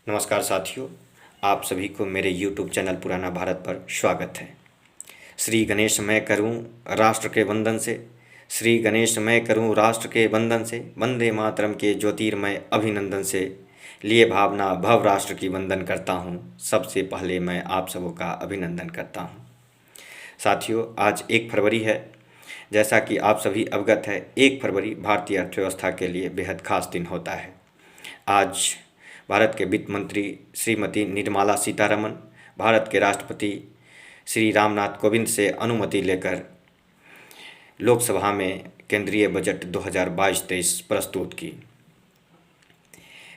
नमस्कार साथियों, आप सभी को मेरे YouTube चैनल पुराना भारत पर स्वागत है। श्री गणेश मैं करूं राष्ट्र के वंदन से, श्री गणेश मैं करूं राष्ट्र के वंदन से, वंदे मातरम के ज्योतिर्मय अभिनंदन से, लिए भावना भव राष्ट्र की वंदन करता हूं, सबसे पहले मैं आप सबों का अभिनंदन करता हूं। साथियों, आज 1 फरवरी है। जैसा कि आप सभी अवगत है, 1 फरवरी भारतीय अर्थव्यवस्था के लिए बेहद खास दिन होता है। आज भारत के वित्त मंत्री श्रीमती निर्मला सीतारमण भारत के राष्ट्रपति श्री रामनाथ कोविंद से अनुमति लेकर लोकसभा में केंद्रीय बजट 2022-23 प्रस्तुत की।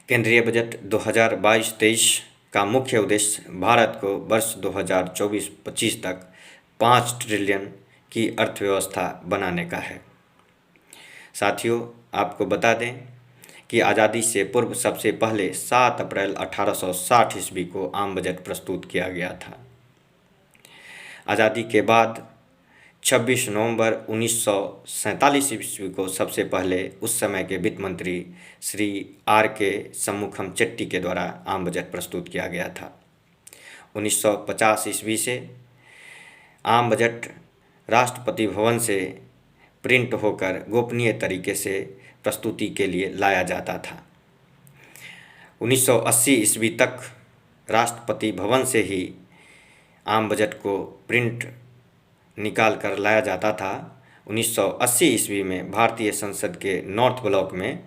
केंद्रीय बजट 2022-23 का मुख्य उद्देश्य भारत को वर्ष 2024-25 तक 5 ट्रिलियन की अर्थव्यवस्था बनाने का है। साथियों, आपको बता दें कि आज़ादी से पूर्व सबसे पहले 7 अप्रैल 1860 ईस्वी को आम बजट प्रस्तुत किया गया था। आज़ादी के बाद 26 नवंबर 1947 ईस्वी को सबसे पहले उस समय के वित्त मंत्री श्री R.K. शम्मुखम चेट्टी के द्वारा आम बजट प्रस्तुत किया गया था। 1950 ईस्वी से आम बजट राष्ट्रपति भवन से प्रिंट होकर गोपनीय तरीके से प्रस्तुति के लिए लाया जाता था। 1980 ईस्वी तक राष्ट्रपति भवन से ही आम बजट को प्रिंट निकाल कर लाया जाता था। 1980 ईस्वी में भारतीय संसद के नॉर्थ ब्लॉक में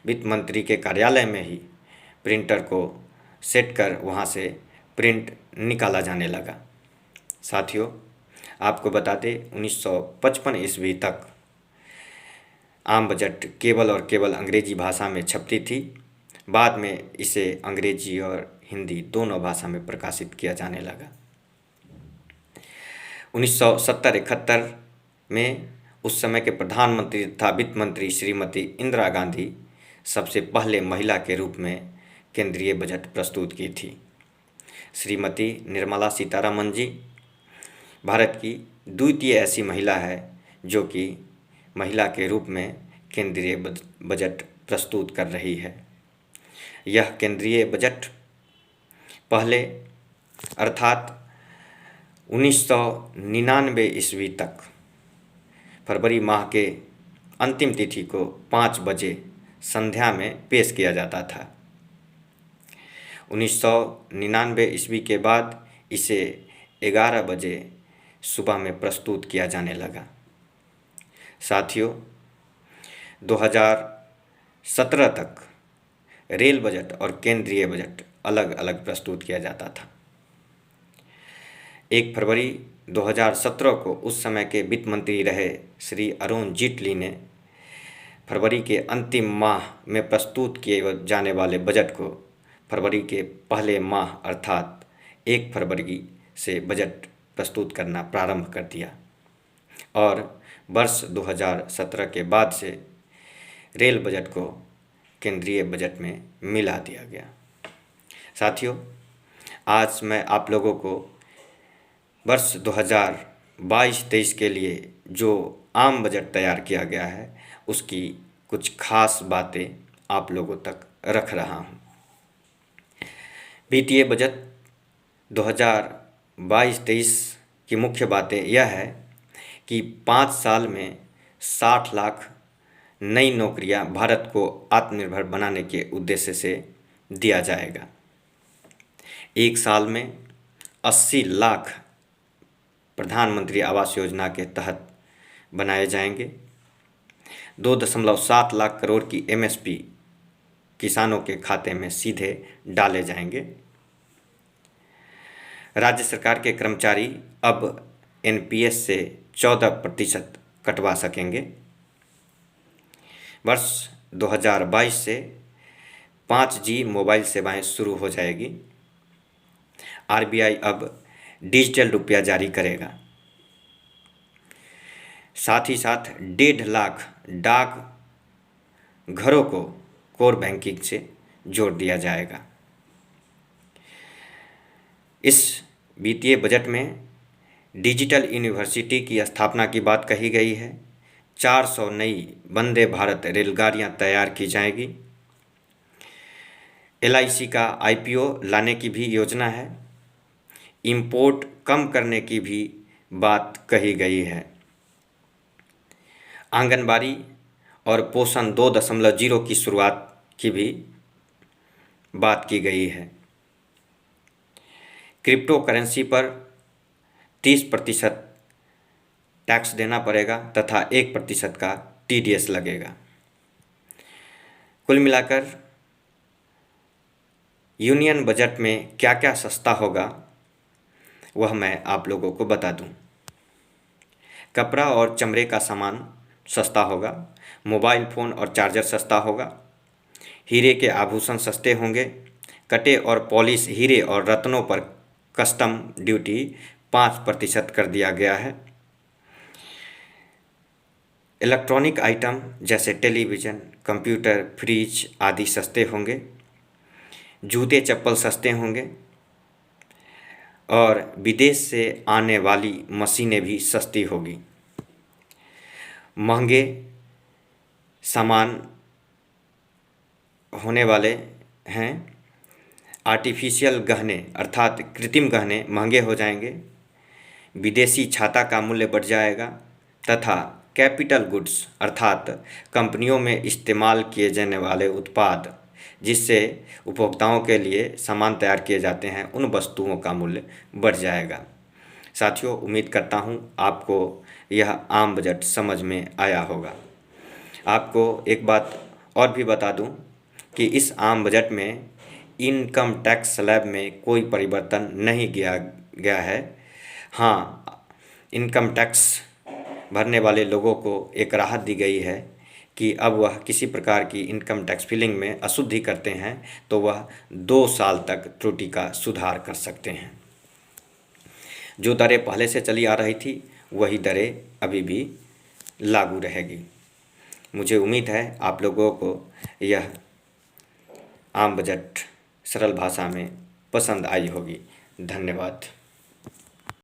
वित्त मंत्री के कार्यालय में ही प्रिंटर को सेट कर वहां से प्रिंट निकाला जाने लगा। साथियों, आपको बता दें 1955 ईस्वी तक आम बजट केवल और केवल अंग्रेजी भाषा में छपती थी। बाद में इसे अंग्रेजी और हिंदी दोनों भाषा में प्रकाशित किया जाने लगा। 1970-71 में उस समय के प्रधानमंत्री तथा वित्त मंत्री श्रीमती इंदिरा गांधी सबसे पहले महिला के रूप में केंद्रीय बजट प्रस्तुत की थी। श्रीमती निर्मला सीतारमण जी भारत की द्वितीय ऐसी महिला है जो कि महिला के रूप में केंद्रीय बजट प्रस्तुत कर रही है। यह केंद्रीय बजट पहले अर्थात 1999 ईस्वी तक फरवरी माह के अंतिम तिथि को 5 बजे संध्या में पेश किया जाता था। 1999 ईस्वी के बाद इसे 11 बजे सुबह में प्रस्तुत किया जाने लगा। साथियों, 2017 तक रेल बजट और केंद्रीय बजट अलग अलग प्रस्तुत किया जाता था। 1 फरवरी 2017 को उस समय के वित्त मंत्री रहे श्री अरुण जेटली ने फरवरी के अंतिम माह में प्रस्तुत किए जाने वाले बजट को फरवरी के पहले माह अर्थात 1 फरवरी से बजट प्रस्तुत करना प्रारंभ कर दिया और वर्ष 2017 के बाद से रेल बजट को केंद्रीय बजट में मिला दिया गया। साथियों, आज मैं आप लोगों को वर्ष 2022-23 के लिए जो आम बजट तैयार किया गया है उसकी कुछ खास बातें आप लोगों तक रख रहा हूँ। वित्तीय बजट 2022-23 की मुख्य बातें यह है कि 5 साल में 60 लाख नई नौकरियां भारत को आत्मनिर्भर बनाने के उद्देश्य से दिया जाएगा। 1 साल में 80 लाख प्रधानमंत्री आवास योजना के तहत बनाए जाएंगे। 2.7 लाख करोड़ की MSP किसानों के खाते में सीधे डाले जाएंगे। राज्य सरकार के कर्मचारी अब NPS से 14% कटवा सकेंगे। वर्ष 2022 से 5G मोबाइल सेवाएं शुरू हो जाएगी। RBI अब डिजिटल रुपया जारी करेगा। साथ ही साथ 1.5 लाख डाक घरों को कोर बैंकिंग से जोड़ दिया जाएगा। इस वित्तीय बजट में डिजिटल यूनिवर्सिटी की स्थापना की बात कही गई है। 400 नई वंदे भारत रेलगाड़ियां तैयार की जाएगी। LIC का IPO लाने की भी योजना है। इंपोर्ट कम करने की भी बात कही गई है। आंगनबाड़ी और पोषण 2.0 की शुरुआत की भी बात की गई है। क्रिप्टो करेंसी पर 30% टैक्स देना पड़ेगा तथा 1% का TDS लगेगा। कुल मिलाकर यूनियन बजट में क्या क्या सस्ता होगा वह मैं आप लोगों को बता दूं। कपड़ा और चमड़े का सामान सस्ता होगा, मोबाइल फ़ोन और चार्जर सस्ता होगा, हीरे के आभूषण सस्ते होंगे, कटे और पॉलिश हीरे और रत्नों पर कस्टम ड्यूटी 5% कर दिया गया है। इलेक्ट्रॉनिक आइटम जैसे टेलीविज़न, कंप्यूटर, फ्रिज आदि सस्ते होंगे, जूते चप्पल सस्ते होंगे और विदेश से आने वाली मशीनें भी सस्ती होगी। महंगे सामान होने वाले हैं। आर्टिफिशियल गहने अर्थात कृत्रिम गहने महंगे हो जाएंगे, विदेशी छाता का मूल्य बढ़ जाएगा तथा कैपिटल गुड्स अर्थात कंपनियों में इस्तेमाल किए जाने वाले उत्पाद जिससे उपभोक्ताओं के लिए सामान तैयार किए जाते हैं उन वस्तुओं का मूल्य बढ़ जाएगा। साथियों, उम्मीद करता हूँ आपको यह आम बजट समझ में आया होगा। आपको एक बात और भी बता दूं कि इस आम बजट में इनकम टैक्स स्लैब में कोई परिवर्तन नहीं किया गया है। हाँ, इनकम टैक्स भरने वाले लोगों को एक राहत दी गई है कि अब वह किसी प्रकार की इनकम टैक्स फिलिंग में अशुद्धि करते हैं तो वह 2 साल तक त्रुटि का सुधार कर सकते हैं। जो दरें पहले से चली आ रही थी वही दरें अभी भी लागू रहेगी। मुझे उम्मीद है आप लोगों को यह आम बजट सरल भाषा में पसंद आई होगी। धन्यवाद।